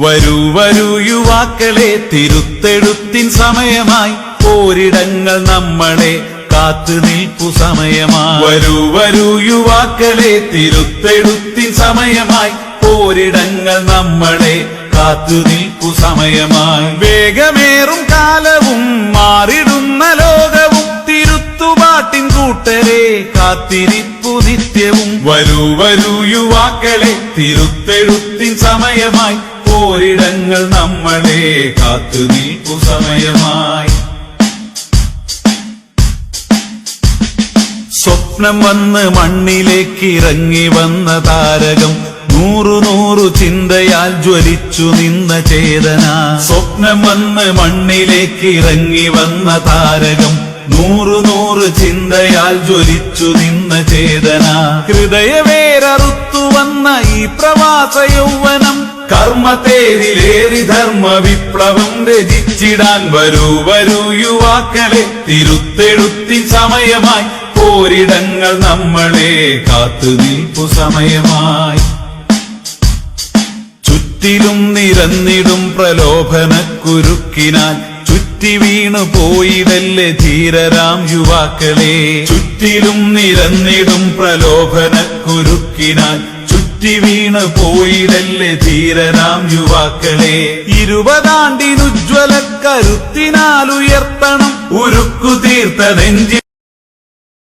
വരൂ വരൂ യുവാക്കളെ, തിരുത്തെഴുത്തിൻ സമയമായി, പോരിടങ്ങൾ നമ്മളെ കാത്തു നിൽപ്പു സമയമായി. വരൂ വരൂ യുവാക്കളെ, തിരുത്തെഴുത്തിൻ സമയമായി, പോരിടങ്ങൾ നമ്മളെ കാത്തു നിൽപ്പു സമയമായി. വേഗമേറും കാലവും മാറിടുന്ന ലോകവും, തിരുത്തുപാട്ടിൻ കൂട്ടരെ കാത്തിരിപ്പു നിത്യവും. വരൂ വരൂ യുവാക്കളെ, തിരുത്തെഴുത്തിൻ സമയമായി, പോരിടങ്ങൾ നമ്മളെ കാത്തു നിൽപ്പു സമയമായി. സ്വപ്നം വന്ന് മണ്ണിലേക്ക് ഇറങ്ങി വന്ന താരകം, നൂറു നൂറു ചിന്തയാൽ ജ്വലിച്ചു നിന്ന ചേതന. സ്വപ്നം വന്ന് മണ്ണിലേക്ക് ഇറങ്ങി വന്ന താരകം, നൂറു നൂറ് ചിന്തയാൽ ജ്വലിച്ചു നിന്ന ചേതന. ഹൃദയവേരറുത്തു വന്ന ഈ പ്രവാസ യൗവനം, കർമ്മത്തേരിലേറി ധർമ്മ വിപ്ലവം രചിച്ചിടാൻ. വരൂ വരൂ യുവാക്കളെ, തിരുത്തെഴുത്തിൻ സമയമായി, പോരിടങ്ങൾ നമ്മളെ കാത്തു നിൽപ്പു സമയമായി. ചുറ്റിലും നിരന്നിടും പ്രലോഭനക്കുരുക്കിനാൽ, ചുറ്റി വീണു പോയിടല്ലേ ധീരരാം യുവാക്കളെ. ചുറ്റിലും നിരന്നിടും പ്രലോഭനക്കുരുക്കിനാൽ, ചുറ്റി വീണു പോയിടല്ലേ ധീരരാം യുവാക്കളെ. 20 ആണ്ടിനുജ്വല കരുത്തിനാൽ ഉയർത്തണം ഉരുക്കു തീർത്ത നെഞ്ചി